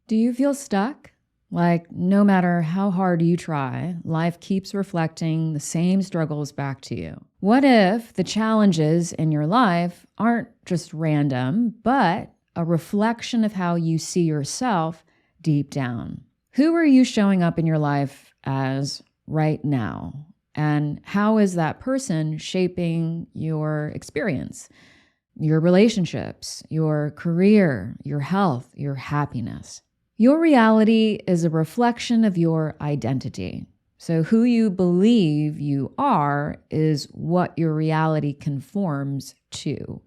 Do you feel stuck? Like no matter how hard you try, life keeps reflecting the same struggles back to you. What if the challenges in your life aren't just random, but a reflection of how you see yourself deep down? Who are you showing up in your life as right now? And how is that person shaping your experience, your relationships, your career, your health, your happiness? Your reality is a reflection of your identity. So who you believe you are is what your reality conforms to.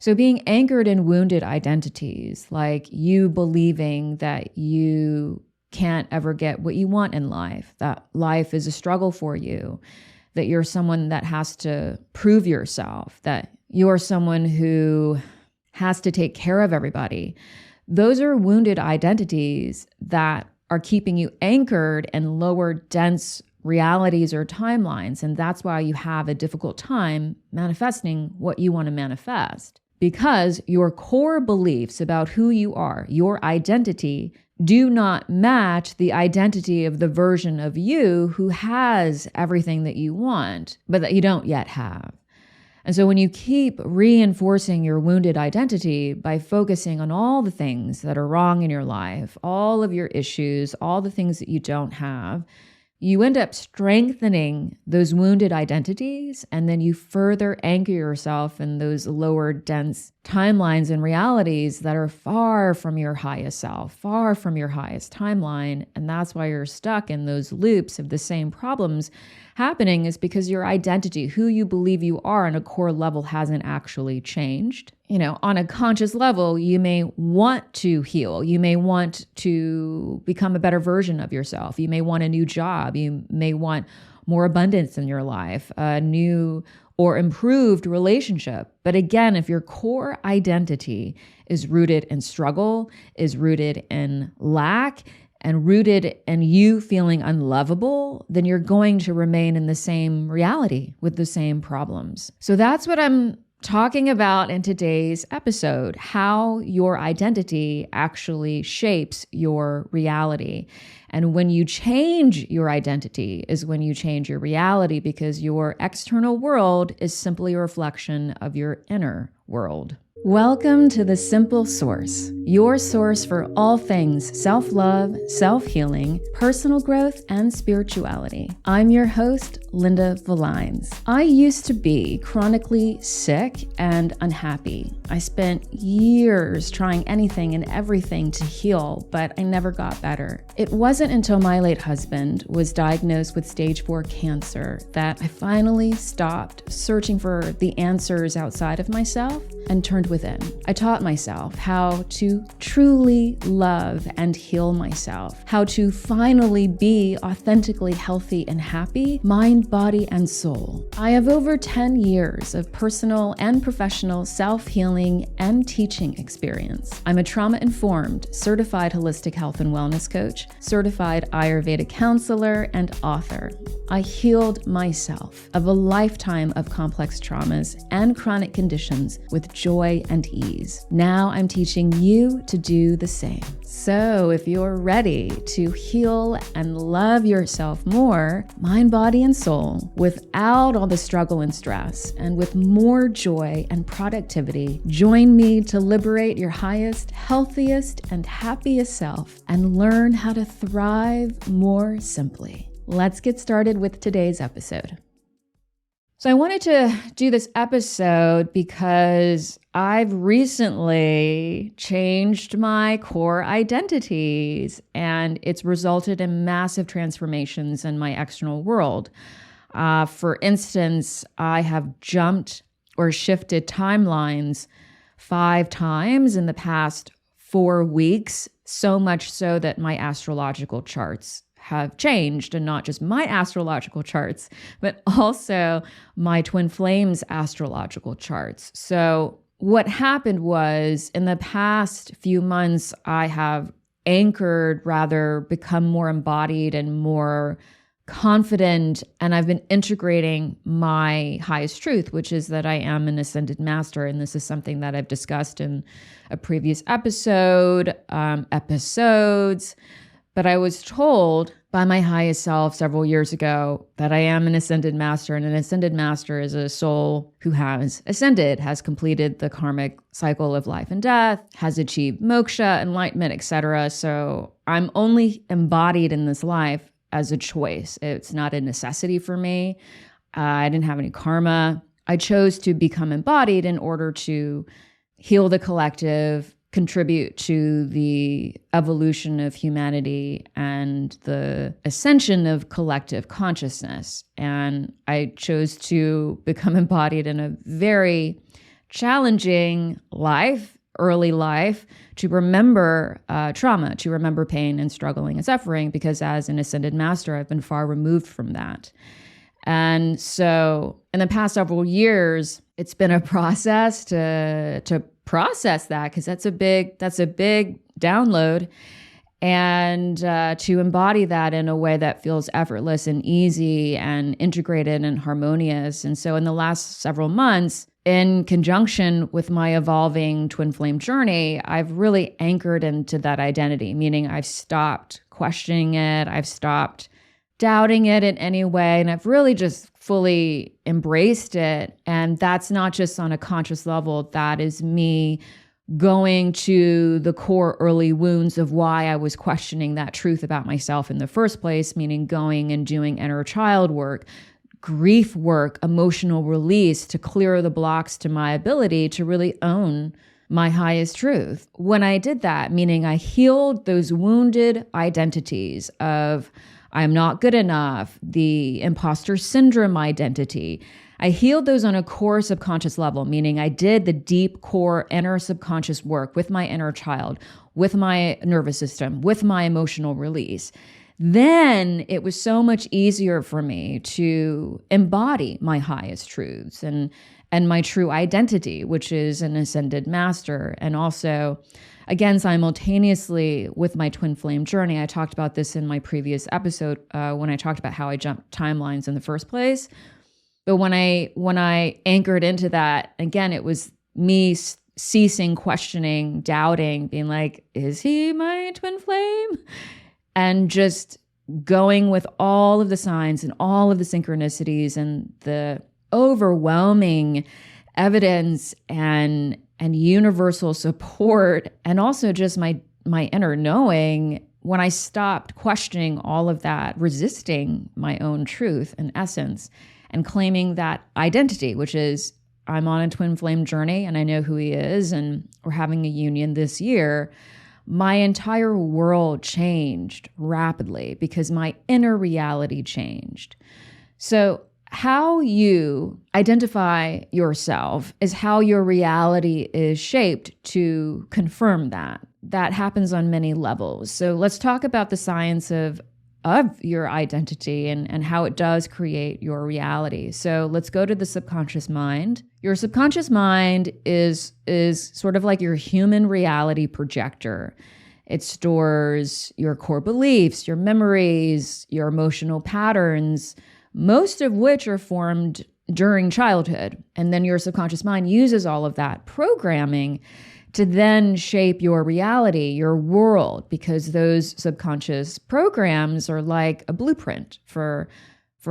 So being anchored in wounded identities, like you believing that you can't ever get what you want in life, that life is a struggle for you, that you're someone that has to prove yourself, that you're someone who has to take care of everybody. Those are wounded identities that are keeping you anchored in lower, dense realities or timelines. And that's why you have a difficult time manifesting what you want to manifest. Because your core beliefs about who you are, your identity, do not match the identity of the version of you who has everything that you want, but that you don't yet have. And so when you keep reinforcing your wounded identity by focusing on all the things that are wrong in your life, all of your issues, all the things that you don't have, you end up strengthening those wounded identities, and then you further anchor yourself in those lower, dense timelines and realities that are far from your highest self, far from your highest timeline. And that's why you're stuck in those loops of the same problems happening, is because your identity, who you believe you are on a core level, hasn't actually changed. On a conscious level, you may want to heal. You may want to become a better version of yourself. You may want a new job. You may want more abundance in your life, a new or improved relationship. But again, if your core identity is rooted in struggle, is rooted in lack, and rooted in you feeling unlovable, then you're going to remain in the same reality with the same problems. So that's what I'm talking about in today's episode, how your identity actually shapes your reality. And when you change your identity is when you change your reality, because your external world is simply a reflection of your inner world. Welcome to The Simple Source, your source for all things self-love, self-healing, personal growth, and spirituality. I'm your host, Linda Valines. I used to be chronically sick and unhappy. I spent years trying anything and everything to heal, but I never got better. It wasn't until my late husband was diagnosed with stage 4 cancer that I finally stopped searching for the answers outside of myself and turned within. I taught myself how to truly love and heal myself, how to finally be authentically healthy and happy, mind, body, and soul. I have over 10 years of personal and professional self-healing and teaching experience. I'm a trauma-informed, certified holistic health and wellness coach, certified Ayurveda counselor, and author. I healed myself of a lifetime of complex traumas and chronic conditions with joy and ease. Now I'm teaching you to do the same. So if you're ready to heal and love yourself more, mind, body, and soul, without all the struggle and stress, and with more joy and productivity, join me to liberate your highest, healthiest, and happiest self and learn how to thrive more simply. Let's get started with today's episode. So I wanted to do this episode because I've recently changed my core identities, and it's resulted in massive transformations in my external world. For instance, I have jumped or shifted timelines 5 times in the past 4 weeks, so much so that my astrological charts have changed, and not just my astrological charts, but also my twin flames astrological charts. So what happened was, in the past few months, I have become more embodied and more confident, and I've been integrating my highest truth, which is that I am an ascended master. And this is something that I've discussed in a previous episodes. But I was told by my highest self several years ago that I am an ascended master. And an ascended master is a soul who has ascended, has completed the karmic cycle of life and death, has achieved moksha, enlightenment, etc. So I'm only embodied in this life as a choice. It's not a necessity for me. I didn't have any karma. I chose to become embodied in order to heal the collective, contribute to the evolution of humanity and the ascension of collective consciousness. And I chose to become embodied in a very challenging life, early life, to remember trauma, to remember pain and struggling and suffering, because as an ascended master, I've been far removed from that. And so in the past several years, it's been a process to process that, because that's a big download, and to embody that in a way that feels effortless and easy and integrated and harmonious. And so in the last several months, in conjunction with my evolving twin flame journey, I've really anchored into that identity, meaning I've stopped questioning it. I've stopped doubting it in any way. And I've really just fully embraced it. And that's not just on a conscious level. That is me going to the core early wounds of why I was questioning that truth about myself in the first place, meaning going and doing inner child work, grief work, emotional release to clear the blocks to my ability to really own my highest truth. When I did that, meaning I healed those wounded identities of I'm not good enough, the imposter syndrome identity. I healed those on a core subconscious level, meaning I did the deep core inner subconscious work with my inner child, with my nervous system, with my emotional release. Then it was so much easier for me to embody my highest truths and my true identity, which is an ascended master. And also, again, simultaneously with my twin flame journey, I talked about this in my previous episode when I talked about how I jumped timelines in the first place. But when I anchored into that, again, it was me ceasing questioning, doubting, being like, is he my twin flame? And just going with all of the signs and all of the synchronicities and the overwhelming evidence and universal support, and also just my inner knowing, when I stopped questioning all of that, resisting my own truth and essence, and claiming that identity, which is I'm on a twin flame journey and I know who he is, and we're having a union this year. My entire world changed rapidly because my inner reality changed. So how you identify yourself is how your reality is shaped to confirm that. That happens on many levels. So let's talk about the science of your identity and how it does create your reality. So let's go to the subconscious mind. Your subconscious mind is sort of like your human reality projector. It stores your core beliefs, your memories, your emotional patterns, most of which are formed during childhood. And then your subconscious mind uses all of that programming to then shape your reality, your world, because those subconscious programs are like a blueprint for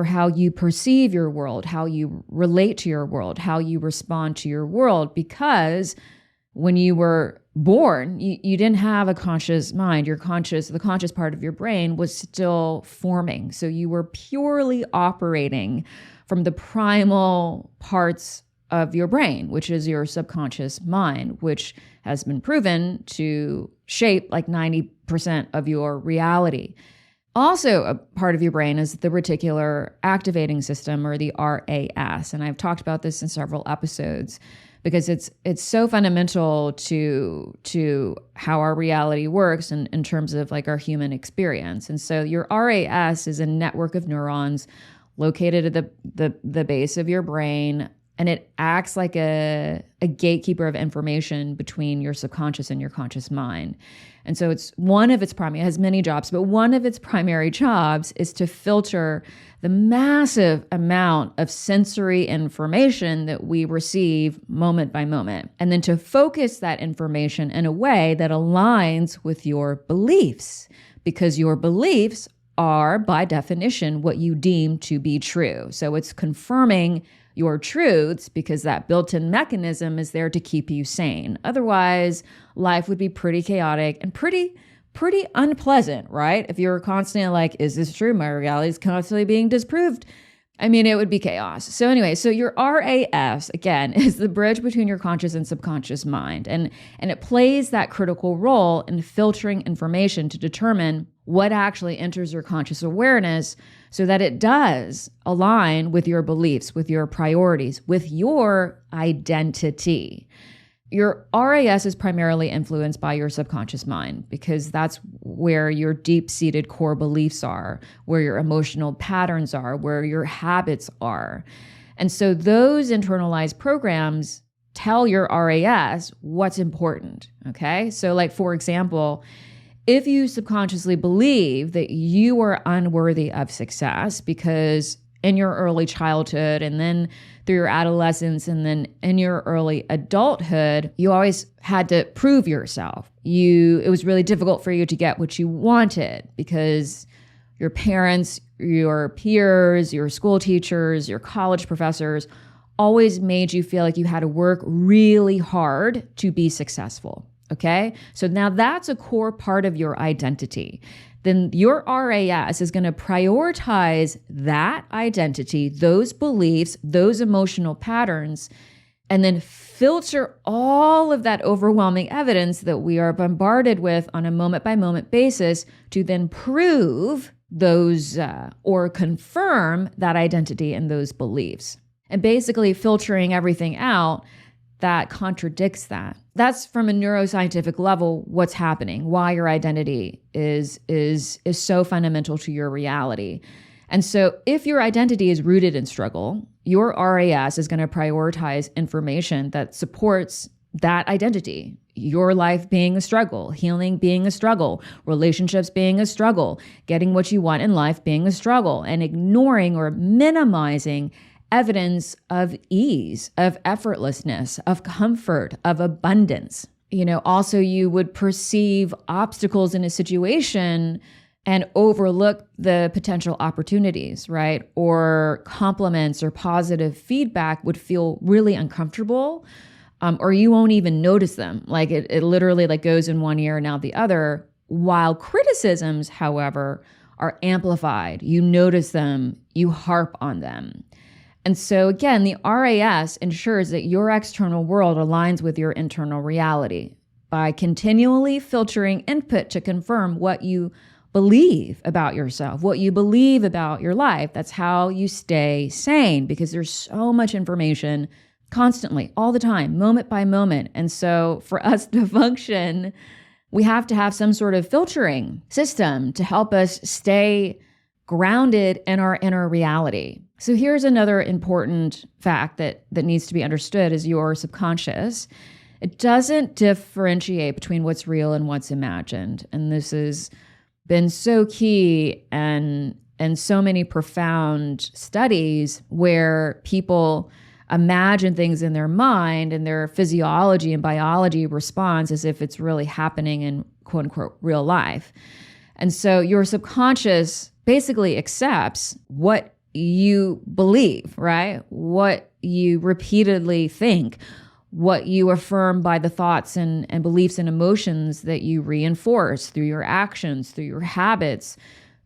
how you perceive your world, how you relate to your world, how you respond to your world. Because when you were born, you didn't have a conscious mind. The conscious part of your brain was still forming. So you were purely operating from the primal parts of your brain, which is your subconscious mind, which has been proven to shape like 90% of your reality. Also, a part of your brain is the reticular activating system, or the RAS. And I've talked about this in several episodes because it's so fundamental to how our reality works in terms of like our human experience. And so your RAS is a network of neurons located at the base of your brain, and it acts like a gatekeeper of information between your subconscious and your conscious mind. And so it has many jobs, but one of its primary jobs is to filter the massive amount of sensory information that we receive moment by moment, and then to focus that information in a way that aligns with your beliefs, because your beliefs are, by definition, what you deem to be true. So it's confirming your truths because that built-in mechanism is there to keep you sane. Otherwise, life would be pretty chaotic and pretty unpleasant, right? If you're constantly like, is this true? My reality is constantly being disproved. I mean, it would be chaos. So anyway, so your RAS, again, is the bridge between your conscious and subconscious mind. And it plays that critical role in filtering information to determine what actually enters your conscious awareness so that it does align with your beliefs, with your priorities, with your identity. Your RAS is primarily influenced by your subconscious mind because that's where your deep-seated core beliefs are, where your emotional patterns are, where your habits are. And so those internalized programs tell your RAS what's important, okay? So like, for example, if you subconsciously believe that you are unworthy of success because in your early childhood and then through your adolescence and then in your early adulthood, you always had to prove yourself. It was really difficult for you to get what you wanted because your parents, your peers, your school teachers, your college professors always made you feel like you had to work really hard to be successful. Okay? So now that's a core part of your identity. Then your RAS is going to prioritize that identity, those beliefs, those emotional patterns, and then filter all of that overwhelming evidence that we are bombarded with on a moment-by-moment basis to then prove those or confirm that identity and those beliefs. And basically filtering everything out that contradicts that. That's from a neuroscientific level what's happening, why your identity is so fundamental to your reality. And so if your identity is rooted in struggle, your RAS is going to prioritize information that supports that identity. Your life being a struggle, healing being a struggle, relationships being a struggle, getting what you want in life being a struggle, and ignoring or minimizing evidence of ease, of effortlessness, of comfort, of abundance. Also you would perceive obstacles in a situation and overlook the potential opportunities, right? Or compliments or positive feedback would feel really uncomfortable, or you won't even notice them. Like it literally like goes in one ear and out the other, while criticisms, however, are amplified. You notice them, you harp on them. And so again, the RAS ensures that your external world aligns with your internal reality by continually filtering input to confirm what you believe about yourself, what you believe about your life. That's how you stay sane, because there's so much information constantly, all the time, moment by moment. And so for us to function, we have to have some sort of filtering system to help us stay grounded in our inner reality. So here's another important fact that needs to be understood is your subconscious. It doesn't differentiate between what's real and what's imagined. And this has been so key and so many profound studies where people imagine things in their mind and their physiology and biology responds as if it's really happening in quote unquote real life. And so your subconscious basically accepts what you believe, right? What you repeatedly think, what you affirm by the thoughts and beliefs and emotions that you reinforce through your actions, through your habits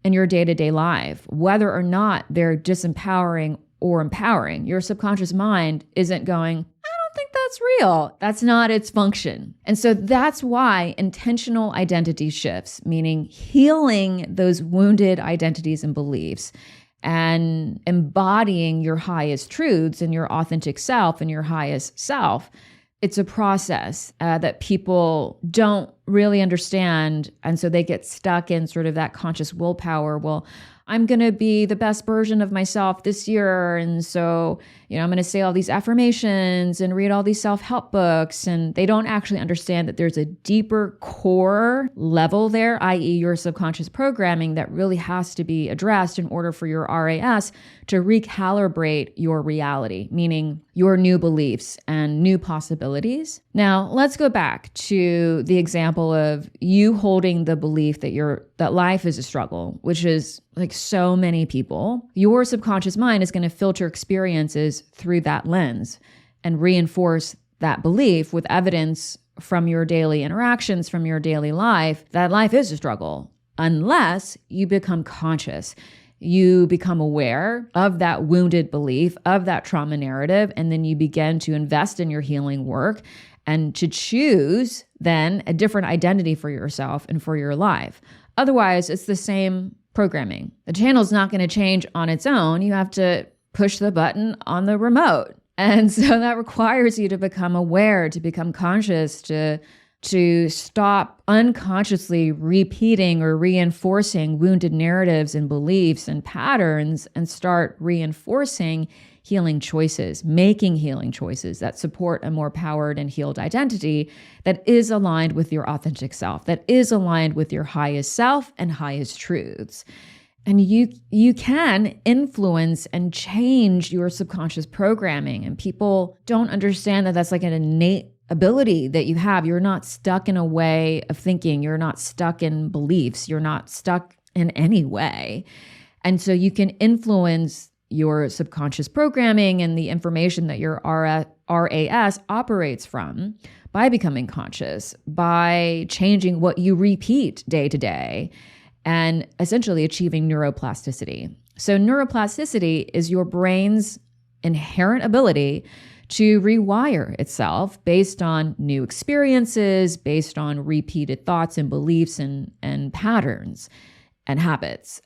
in your day-to-day life, whether or not they're disempowering or empowering. Your subconscious mind isn't going, I don't think that's real. That's not its function. And so that's why intentional identity shifts, meaning healing those wounded identities and beliefs and embodying your highest truths and your authentic self and your highest self. It's a process that people don't really understand. And so they get stuck in sort of that conscious willpower. Well, I'm going to be the best version of myself this year. And so, I'm going to say all these affirmations and read all these self-help books. And they don't actually understand that there's a deeper core level there, i.e. your subconscious programming, that really has to be addressed in order for your RAS to recalibrate your reality, meaning your new beliefs and new possibilities. Now, let's go back to the example of you holding the belief that life is a struggle, which is like so many people. Your subconscious mind is going to filter experiences through that lens and reinforce that belief with evidence from your daily interactions, from your daily life, that life is a struggle, unless you become conscious. You become aware of that wounded belief, of that trauma narrative, and then you begin to invest in your healing work and to choose then a different identity for yourself and for your life. Otherwise, it's the same programming. The channel's not going to change on its own. You have to push the button on the remote. And so that requires you to become aware, to become conscious, to stop unconsciously repeating or reinforcing wounded narratives and beliefs and patterns and start reinforcing healing choices, making healing choices that support a more powered and healed identity that is aligned with your authentic self, that is aligned with your highest self and highest truths. And you can influence and change your subconscious programming. And people don't understand that that's like an innate ability that you have. You're not stuck in a way of thinking. You're not stuck in beliefs. You're not stuck in any way. And so you can influence your subconscious programming and the information that your RAS operates from by becoming conscious, by changing what you repeat day to day, and essentially achieving neuroplasticity. So neuroplasticity is your brain's inherent ability to rewire itself based on new experiences, based on repeated thoughts and beliefs and patterns and habits,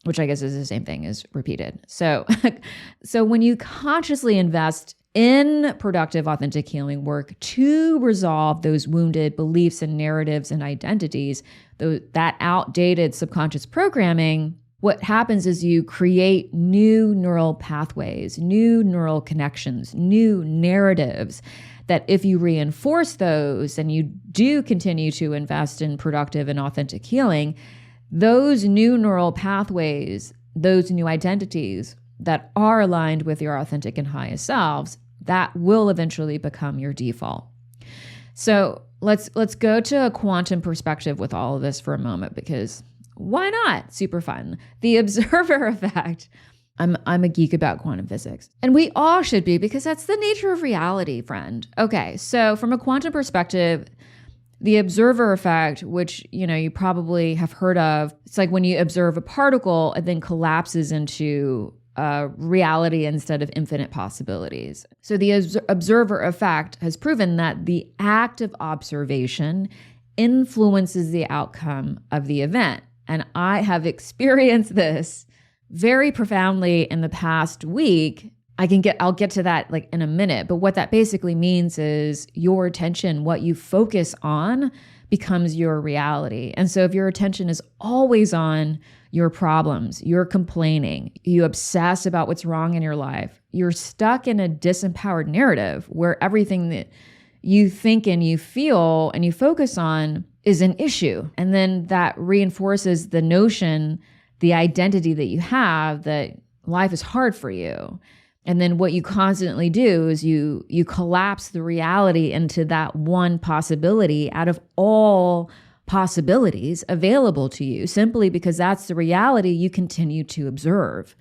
which I guess is the same thing as repeated. So when you consciously invest in productive, authentic healing work to resolve those wounded beliefs and narratives and identities, that outdated subconscious programming, what happens is you create new neural pathways, new neural connections, new narratives that if you reinforce those and you do continue to invest in productive and authentic healing, those new neural pathways, those new identities that are aligned with your authentic and highest selves, that will eventually become your default. So let's go to a quantum perspective with all of this for a moment, because why not? Super fun. The observer effect. I'm a geek about quantum physics, and we all should be, because that's the nature of reality, friend. Okay, so from a quantum perspective, the observer effect, which you probably have heard of, it's like when you observe a particle, it then collapses into reality instead of infinite possibilities. So the observer effect has proven that the act of observation influences the outcome of the event. And I have experienced this very profoundly in the past week. I'll get to that like in a minute, but what that basically means is your attention, what you focus on, becomes your reality. And so if your attention is always on your problems, you're complaining, you obsess about what's wrong in your life, you're stuck in a disempowered narrative where everything that you think and you feel and you focus on is an issue. And then that reinforces the notion, the identity that you have, that life is hard for you. And then what you constantly do is you collapse the reality into that one possibility out of all possibilities available to you, simply because that's the reality you continue to observe.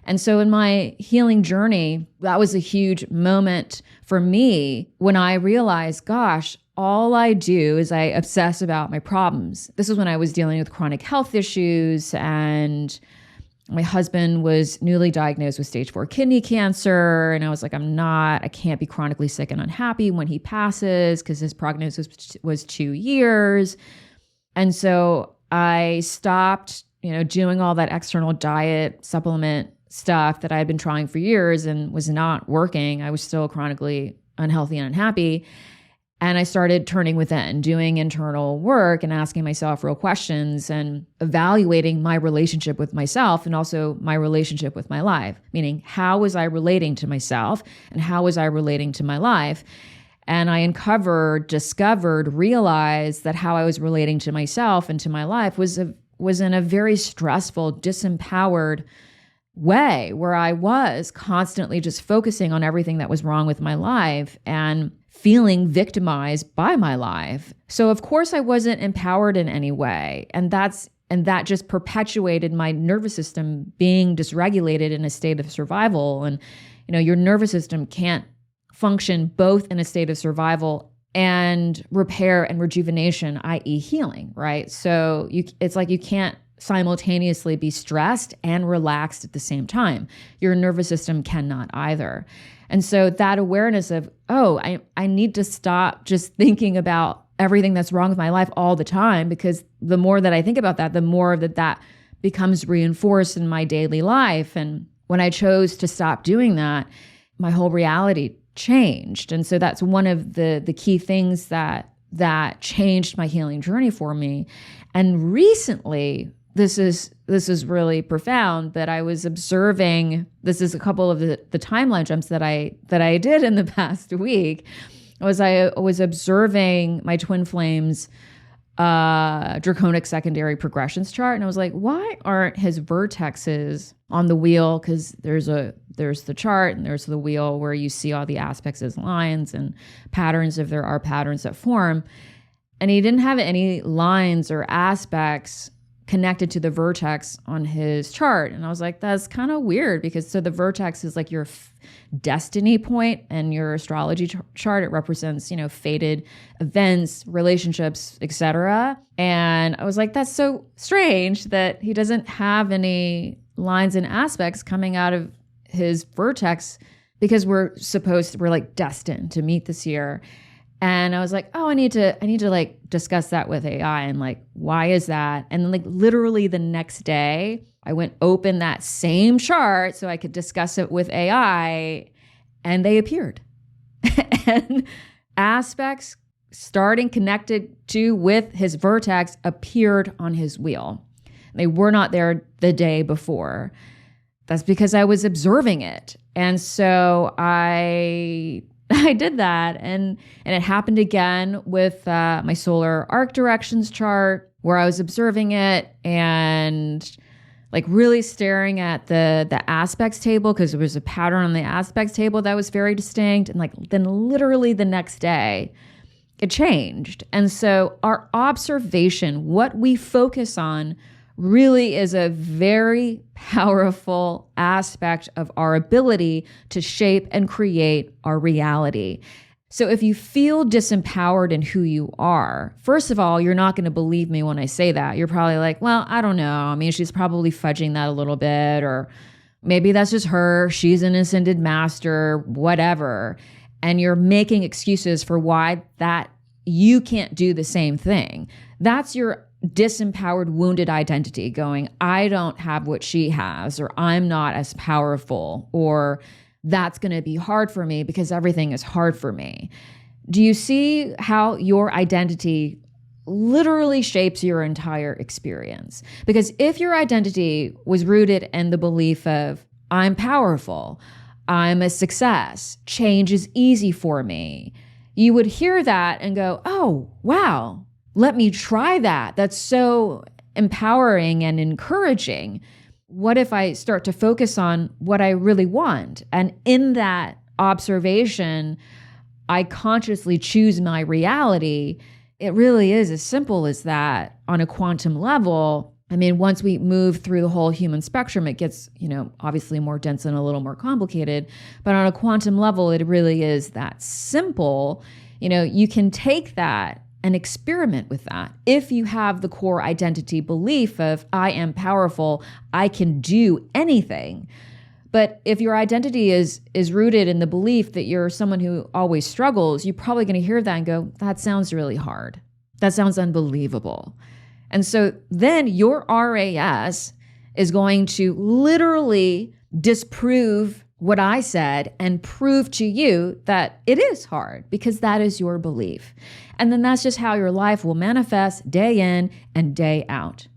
And so in my healing journey, that was a huge moment for me when I realized, gosh, all I do is I obsess about my problems. This is when I was dealing with chronic health issues, and my husband was newly diagnosed with stage 4 kidney cancer. And I was like, I can't be chronically sick and unhappy when he passes, because his prognosis was 2 years. And so I stopped, doing all that external diet supplement stuff that I had been trying for years and was not working. I was still chronically unhealthy and unhappy. And I started turning within, doing internal work and asking myself real questions and evaluating my relationship with myself and also my relationship with my life, meaning how was I relating to myself and how was I relating to my life? And I discovered, realized that how I was relating to myself and to my life was in a very stressful, disempowered way where I was constantly just focusing on everything that was wrong with my life and feeling victimized by my life. So of course I wasn't empowered in any way. And that just perpetuated my nervous system being dysregulated in a state of survival. And, your nervous system can't function both in a state of survival and repair and rejuvenation, i.e. healing, right? So it's like you can't simultaneously be stressed and relaxed at the same time. Your nervous system cannot either. And so that awareness of, I need to stop just thinking about everything that's wrong with my life all the time, because the more that I think about that, the more that becomes reinforced in my daily life. And when I chose to stop doing that, my whole reality changed. And so that's one of the key things that changed my healing journey for me. And recently, this is really profound, but I was observing, this is a couple of the timeline jumps that I did in the past week, I was observing my twin flames draconic secondary progressions chart. And I was like, why aren't his vertexes on the wheel? Because there's the chart and there's the wheel where you see all the aspects as lines and patterns if there are patterns that form. And he didn't have any lines or aspects connected to the vertex on his chart. And I was like, that's kind of weird, because so the vertex is like your destiny point, and your astrology chart, it represents, fated events, relationships, etc. And I was like, that's so strange that he doesn't have any lines and aspects coming out of his vertex, because we're like destined to meet this year. And I was like, I need to like discuss that with AI, and like, why is that? And then like literally the next day, I went open that same chart so I could discuss it with AI, and they appeared. And aspects starting connected to with his vertex appeared on his wheel. They were not there the day before. That's because I was observing it. And so I did that. And it happened again with my solar arc directions chart, where I was observing it and like really staring at the aspects table, because there was a pattern on the aspects table that was very distinct. And like then literally the next day, it changed. And so our observation, what we focus on, really is a very powerful aspect of our ability to shape and create our reality. So if you feel disempowered in who you are, first of all, you're not going to believe me when I say that. You're probably like, well, I don't know. I mean, she's probably fudging that a little bit, or maybe that's just her. She's an ascended master, whatever. And you're making excuses for why that you can't do the same thing. That's your disempowered, wounded identity going, I don't have what she has, or I'm not as powerful, or that's going to be hard for me because everything is hard for me. Do you see how your identity literally shapes your entire experience? Because if your identity was rooted in the belief of, I'm powerful, I'm a success, change is easy for me, you would hear that and go, oh, wow, let me try that. That's so empowering and encouraging. What if I start to focus on what I really want? And in that observation, I consciously choose my reality. It really is as simple as that on a quantum level. I mean, once we move through the whole human spectrum, it gets, obviously more dense and a little more complicated. But on a quantum level, it really is that simple. You can take that and experiment with that. If you have the core identity belief of, I am powerful, I can do anything. But if your identity is rooted in the belief that you're someone who always struggles, you're probably going to hear that and go, that sounds really hard. That sounds unbelievable. And so then your RAS is going to literally disprove what I said and prove to you that it is hard, because that is your belief. And then that's just how your life will manifest day in and day out.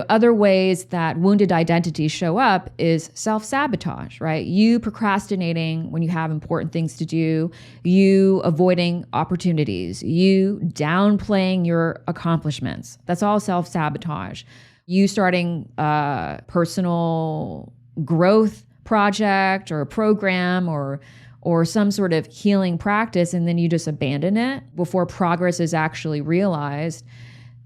Other ways that wounded identities show up is self-sabotage, right? You procrastinating when you have important things to do, you avoiding opportunities, you downplaying your accomplishments. That's all self-sabotage. You starting a personal growth project or a program or some sort of healing practice, and then you just abandon it before progress is actually realized.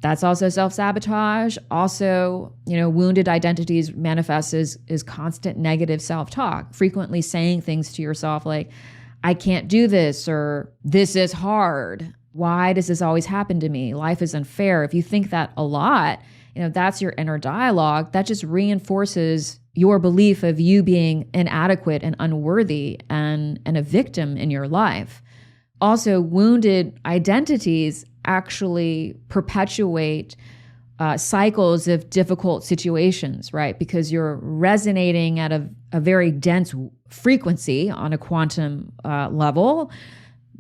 That's also self-sabotage. Also, wounded identities manifest as constant negative self-talk, frequently saying things to yourself like, I can't do this, or this is hard. Why does this always happen to me? Life is unfair. If you think that a lot, that's your inner dialogue. That just reinforces your belief of you being inadequate and unworthy and a victim in your life. Also, wounded identities actually perpetuate cycles of difficult situations, right? Because you're resonating at a very dense frequency on a quantum level,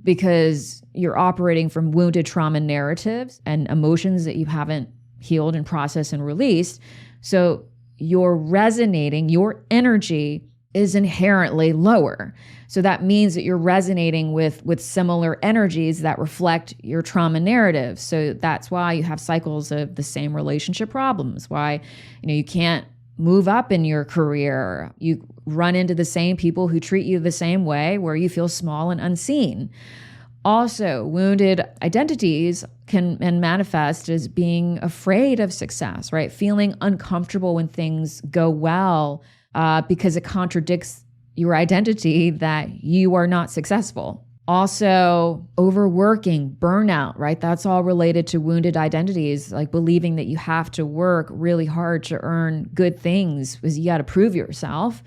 because you're operating from wounded trauma narratives and emotions that you haven't healed and processed and released. So you're resonating, your energy is inherently lower. So that means that you're resonating with similar energies that reflect your trauma narrative. So that's why you have cycles of the same relationship problems, why you can't move up in your career. You run into the same people who treat you the same way, where you feel small and unseen. Also, wounded identities can manifest as being afraid of success, right? Feeling uncomfortable when things go well, because it contradicts your identity that you are not successful. Also, overworking, burnout, right? That's all related to wounded identities, like believing that you have to work really hard to earn good things because you got to prove yourself.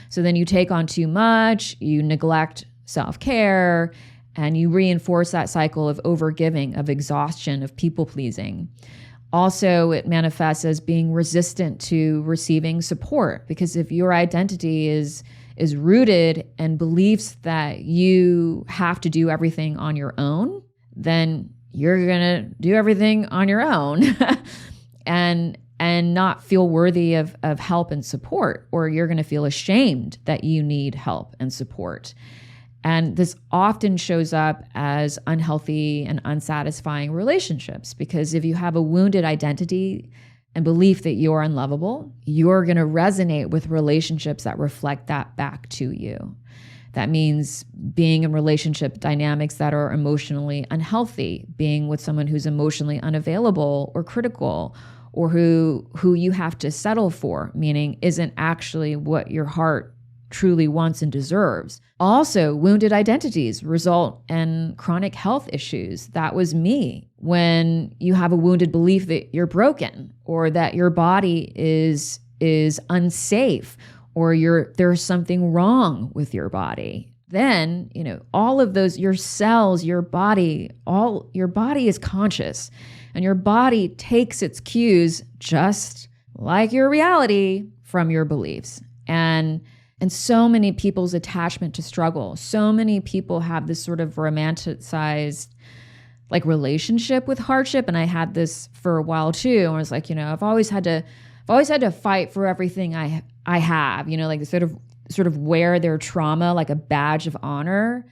So then you take on too much, you neglect self-care, and you reinforce that cycle of overgiving, of exhaustion, of people-pleasing. Also, it manifests as being resistant to receiving support, because if your identity is rooted in beliefs that you have to do everything on your own, then you're going to do everything on your own and not feel worthy of help and support, or you're going to feel ashamed that you need help and support. And this often shows up as unhealthy and unsatisfying relationships, because if you have a wounded identity and belief that you're unlovable, you're going to resonate with relationships that reflect that back to you. That means being in relationship dynamics that are emotionally unhealthy, being with someone who's emotionally unavailable or critical, or who you have to settle for, meaning isn't actually what your heart truly wants and deserves. Also, wounded identities result in chronic health issues. That was me. When you have a wounded belief that you're broken, or that your body is unsafe, or there's something wrong with your body, then, all of those, your cells, your body is conscious, and your body takes its cues just like your reality from your beliefs. And so many people's attachment to struggle, so many people have this sort of romanticized relationship with hardship. And I had this for a while too. And I was like, I've always had to fight for everything I have, sort of wear their trauma like a badge of honor.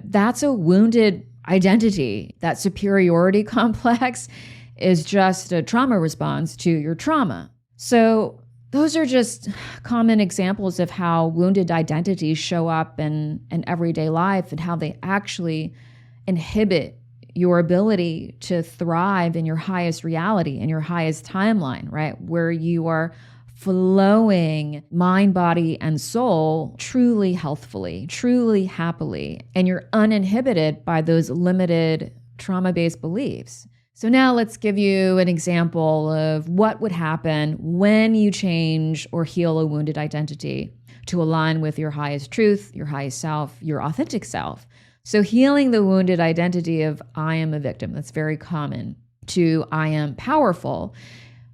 That's a wounded identity. That superiority complex is just a trauma response to your trauma. So those are just common examples of how wounded identities show up in everyday life, and how they actually inhibit your ability to thrive in your highest reality, in your highest timeline, right? Where you are flowing mind, body, and soul truly healthfully, truly happily, and you're uninhibited by those limited trauma-based beliefs. So now let's give you an example of what would happen when you change or heal a wounded identity to align with your highest truth, your highest self, your authentic self. So healing the wounded identity of I am a victim, that's very common, to I am powerful.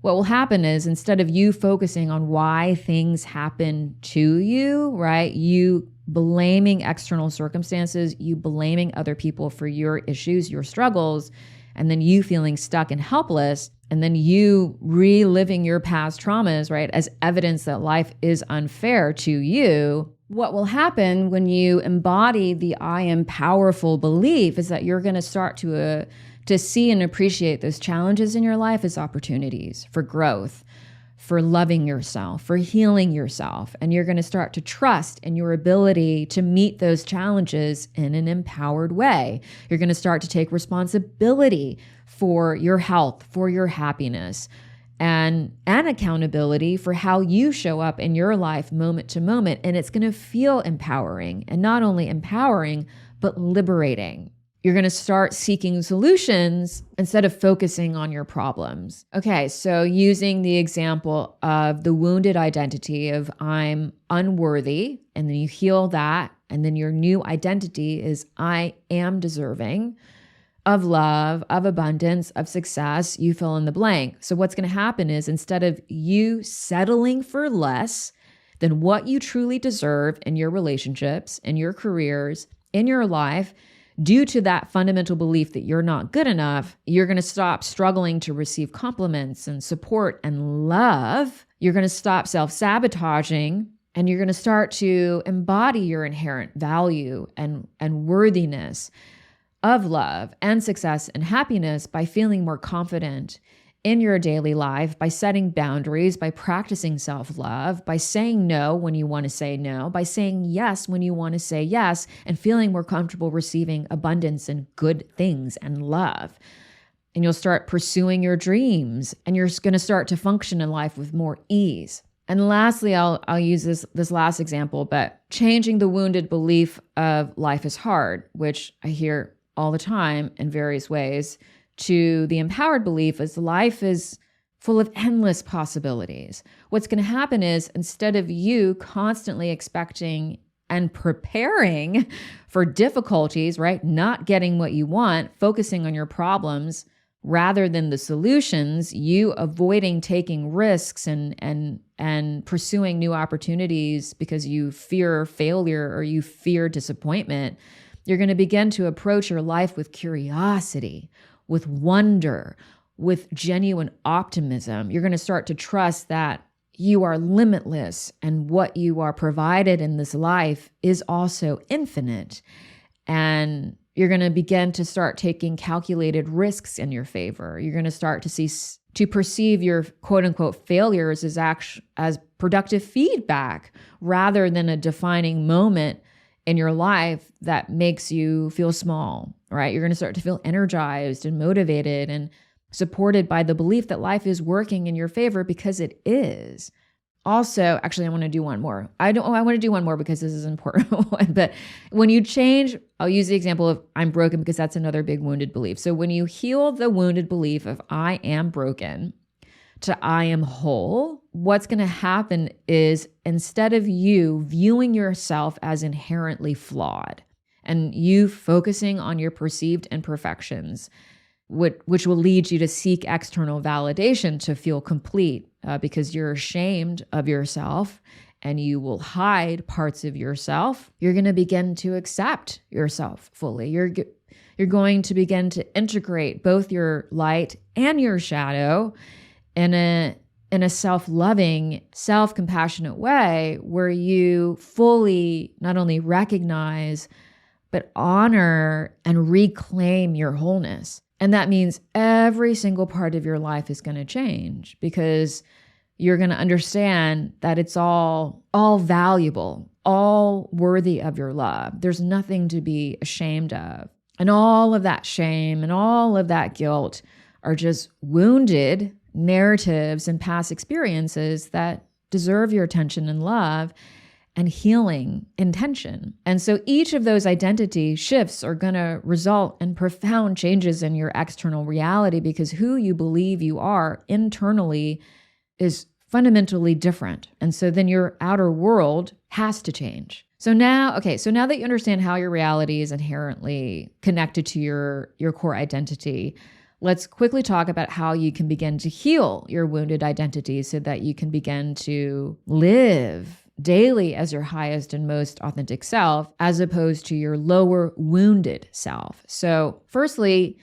what will happen is instead of you focusing on why things happen to you, right? You blaming external circumstances, you blaming other people for your issues, your struggles, and then you feeling stuck and helpless, and then you reliving your past traumas, right, as evidence that life is unfair to you. What will happen when you embody the I am powerful belief is that you're going to start to see and appreciate those challenges in your life as opportunities for growth, for loving yourself, for healing yourself. And you're going to start to trust in your ability to meet those challenges in an empowered way. You're going to start to take responsibility for your health, for your happiness, and accountability for how you show up in your life moment to moment. And it's going to feel empowering, and not only empowering, but liberating. You're going to start seeking solutions instead of focusing on your problems. Okay, so using the example of the wounded identity of I'm unworthy, and then you heal that, and then your new identity is I am deserving of love, of abundance, of success, you fill in the blank. So what's going to happen is instead of you settling for less than what you truly deserve in your relationships, in your careers, in your life, due to that fundamental belief that you're not good enough, you're going to stop struggling to receive compliments and support and love. You're going to stop self-sabotaging, and you're going to start to embody your inherent value and worthiness of love and success and happiness by feeling more confident in your daily life, by setting boundaries, by practicing self-love, by saying no when you want to say no, by saying yes when you want to say yes, and feeling more comfortable receiving abundance and good things and love. And you'll start pursuing your dreams, and you're going to start to function in life with more ease. And lastly, I'll use this last example, but changing the wounded belief of life is hard, which I hear all the time in various ways, to the empowered belief is life is full of endless possibilities. What's going to happen is instead of you constantly expecting and preparing for difficulties, right, not getting what you want, focusing on your problems rather than the solutions, you avoiding taking risks and pursuing new opportunities because you fear failure or you fear disappointment, you're going to begin to approach your life with curiosity, with wonder, with genuine optimism. You're going to start to trust that you are limitless, and what you are provided in this life is also infinite. And you're going to begin to start taking calculated risks in your favor. You're going to start to perceive your quote unquote failures as productive feedback rather than a defining moment in your life that makes you feel small, right? You're going to start to feel energized and motivated and supported by the belief that life is working in your favor, because it is. Also, actually, I want to do one more. I want to do one more because this is an important one. But when you change, I'll use the example of I'm broken because that's another big wounded belief. So when you heal the wounded belief of I am broken to I am whole, what's going to happen is instead of you viewing yourself as inherently flawed and you focusing on your perceived imperfections, which will lead you to seek external validation to feel complete because you're ashamed of yourself and you will hide parts of yourself, you're going to begin to accept yourself fully. You're going to begin to integrate both your light and your shadow in a self-loving, self-compassionate way where you fully not only recognize, but honor and reclaim your wholeness. And that means every single part of your life is going to change because you're going to understand that it's all valuable, all worthy of your love. There's nothing to be ashamed of. And all of that shame and all of that guilt are just wounded narratives and past experiences that deserve your attention and love and healing intention. And so each of those identity shifts are going to result in profound changes in your external reality because who you believe you are internally is fundamentally different. And so then your outer world has to change. So now that you understand how your reality is inherently connected to your core identity, let's quickly talk about how you can begin to heal your wounded identity so that you can begin to live daily as your highest and most authentic self, as opposed to your lower wounded self. So firstly,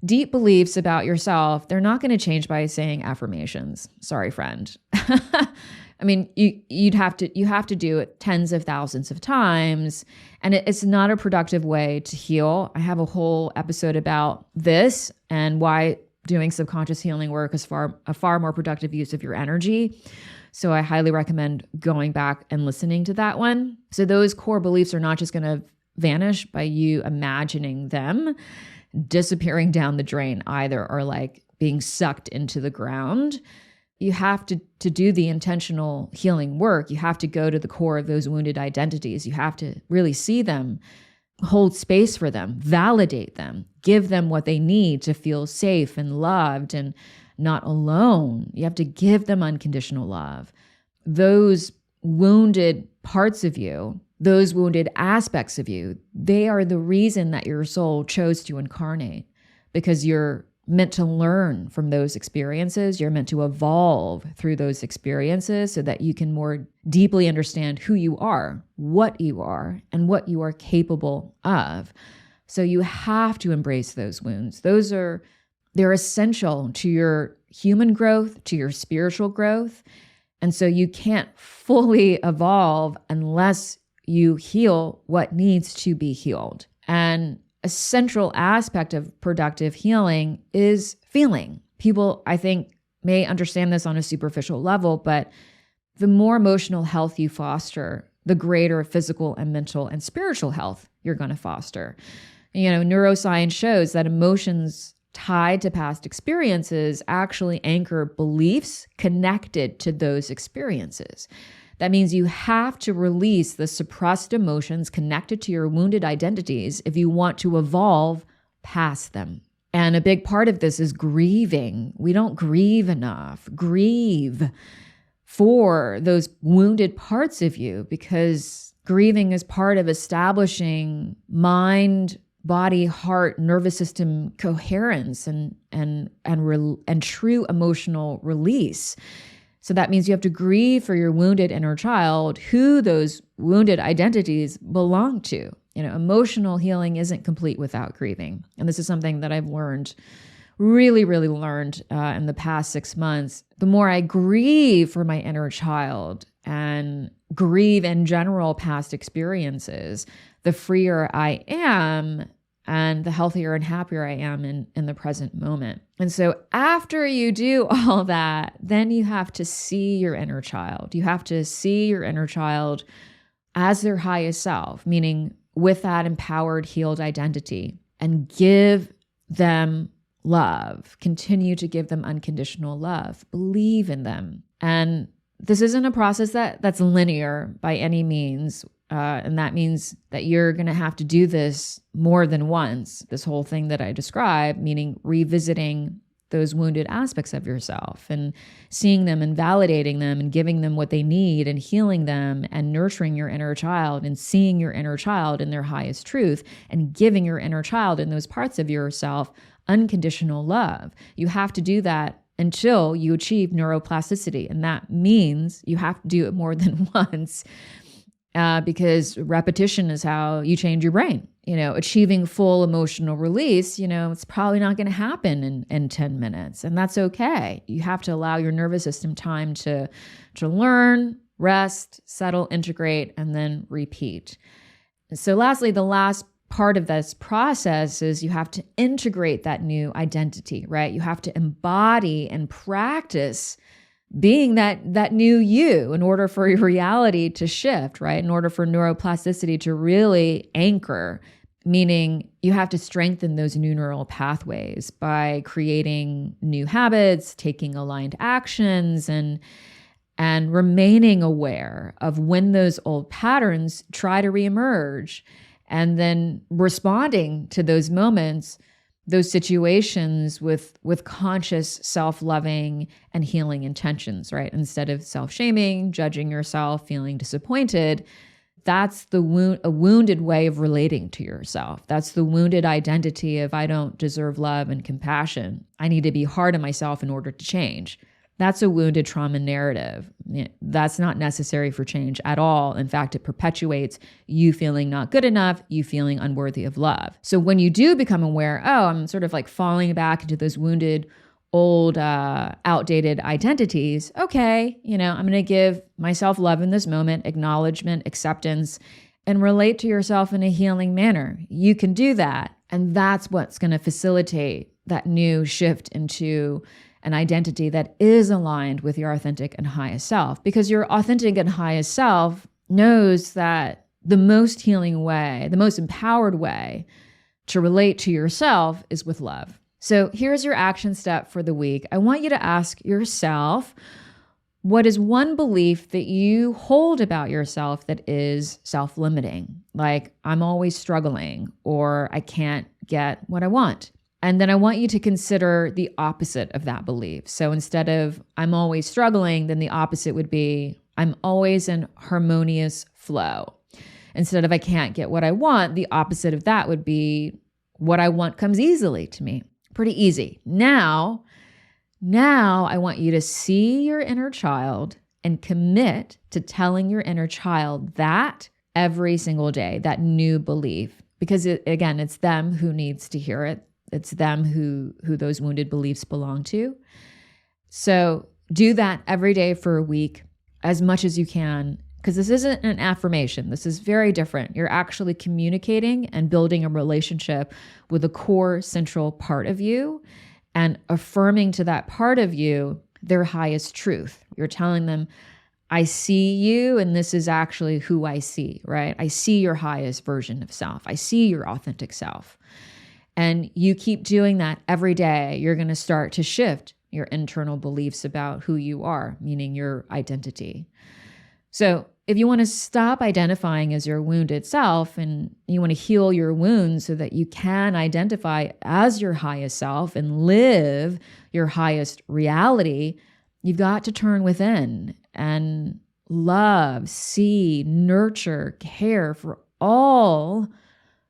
deep beliefs about yourself, they're not going to change by saying affirmations. Sorry, friend. I mean, you have to do it tens of thousands of times, and it's not a productive way to heal. I have a whole episode about this and why doing subconscious healing work is a far more productive use of your energy. So I highly recommend going back and listening to that one. So those core beliefs are not just going to vanish by you imagining them disappearing down the drain either, or like being sucked into the ground. You have to do the intentional healing work. You have to go to the core of those wounded identities. You have to really see them, hold space for them, validate them, give them what they need to feel safe and loved and not alone. You have to give them unconditional love. Those wounded parts of you, those wounded aspects of you, they are the reason that your soul chose to incarnate, because you're meant to learn from those experiences. You're meant to evolve through those experiences so that you can more deeply understand who you are, and what you are capable of. So you have to embrace those wounds. They're essential to your human growth, to your spiritual growth. And so you can't fully evolve unless you heal what needs to be healed. And a central aspect of productive healing is feeling. People, I think, may understand this on a superficial level, but the more emotional health you foster, the greater physical and mental and spiritual health you're going to foster. Neuroscience shows that emotions tied to past experiences actually anchor beliefs connected to those experiences. That means you have to release the suppressed emotions connected to your wounded identities if you want to evolve past them. And a big part of this is grieving. We don't grieve enough. Grieve for those wounded parts of you, because grieving is part of establishing mind, body, heart, nervous system coherence and true emotional release. So that means you have to grieve for your wounded inner child, who those wounded identities belong to. Emotional healing isn't complete without grieving. And this is something that I've learned, really, really learned in the past 6 months. The more I grieve for my inner child and grieve in general past experiences, the freer I am and the healthier and happier I am in the present moment. And so after you do all that, then you have to see your inner child. You have to see your inner child as their highest self, meaning with that empowered, healed identity, and give them love. Continue to give them unconditional love. Believe in them. And this isn't a process that's linear by any means. And that means that you're going to have to do this more than once. This whole thing that I described, meaning revisiting those wounded aspects of yourself and seeing them and validating them and giving them what they need and healing them and nurturing your inner child and seeing your inner child in their highest truth and giving your inner child in those parts of yourself unconditional love. You have to do that until you achieve neuroplasticity. And that means you have to do it more than once. Because repetition is how you change your brain. Achieving full emotional release, it's probably not going to happen in 10 minutes. And that's okay. You have to allow your nervous system time to learn, rest, settle, integrate, and then repeat. So lastly, the last part of this process is you have to integrate that new identity, right? You have to embody and practice being that new you in order for your reality to shift, right? In order for neuroplasticity to really anchor, meaning you have to strengthen those new neural pathways by creating new habits, taking aligned actions, and remaining aware of when those old patterns try to reemerge, and then responding to those moments, those situations with conscious self-loving and healing intentions, right? Instead of self-shaming, judging yourself, feeling disappointed, that's a wounded way of relating to yourself. That's the wounded identity of I don't deserve love and compassion. I need to be hard on myself in order to change. That's a wounded trauma narrative. That's not necessary for change at all. In fact, it perpetuates you feeling not good enough, you feeling unworthy of love. So when you do become aware, oh, I'm sort of like falling back into those wounded, old, outdated identities. Okay, I'm going to give myself love in this moment, acknowledgement, acceptance, and relate to yourself in a healing manner. You can do that. And that's what's going to facilitate that new shift into an identity that is aligned with your authentic and highest self. Because your authentic and highest self knows that the most healing way, the most empowered way to relate to yourself is with love. So here's your action step for the week. I want you to ask yourself, what is one belief that you hold about yourself that is self-limiting? Like, I'm always struggling, or I can't get what I want. And then I want you to consider the opposite of that belief. So instead of I'm always struggling, then the opposite would be I'm always in harmonious flow. Instead of I can't get what I want, the opposite of that would be what I want comes easily to me. Pretty easy. Now I want you to see your inner child and commit to telling your inner child that every single day, that new belief. Because it's them who needs to hear it. It's them who those wounded beliefs belong to. So do that every day for a week, as much as you can, because this isn't an affirmation. This is very different. You're actually communicating and building a relationship with a core central part of you and affirming to that part of you their highest truth. You're telling them, I see you, and this is actually who I see, right? I see your highest version of self. I see your authentic self. And you keep doing that every day, you're going to start to shift your internal beliefs about who you are, meaning your identity. So if you want to stop identifying as your wounded self and you want to heal your wounds so that you can identify as your highest self and live your highest reality, you've got to turn within and love, see, nurture, care for all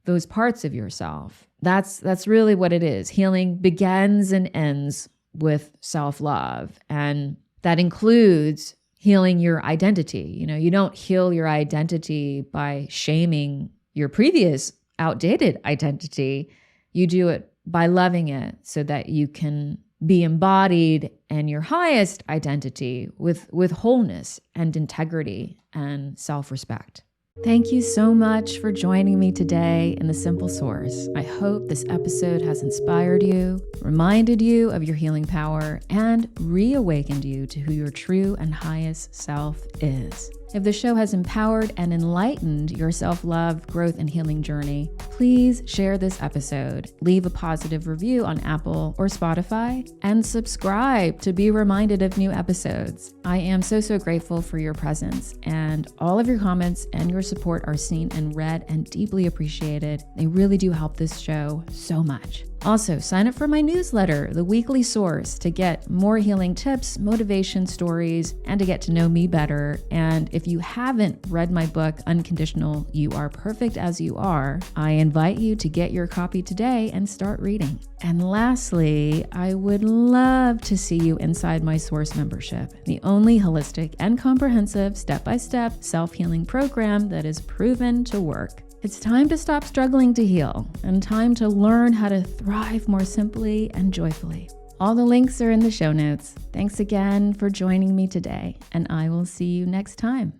those parts of yourself. That's really what it is. Healing begins and ends with self-love. And that includes healing your identity. You don't heal your identity by shaming your previous outdated identity. You do it by loving it so that you can be embodied in your highest identity with wholeness and integrity and self-respect. Thank you so much for joining me today in The Simple Source. I hope this episode has inspired you, reminded you of your healing power, and reawakened you to who your true and highest self is. If the show has empowered and enlightened your self-love, growth, and healing journey, please share this episode, leave a positive review on Apple or Spotify, and subscribe to be reminded of new episodes. I am so grateful for your presence, and all of your comments and your support are seen and read and deeply appreciated. They really do help this show so much. Also, sign up for my newsletter, The Weekly Source, to get more healing tips, motivation stories, and to get to know me better. And if you haven't read my book, Unconditional, You Are Perfect As You Are, I invite you to get your copy today and start reading. And lastly, I would love to see you inside my Source membership, the only holistic and comprehensive step-by-step self-healing program that is proven to work. It's time to stop struggling to heal and time to learn how to thrive more simply and joyfully. All the links are in the show notes. Thanks again for joining me today, and I will see you next time.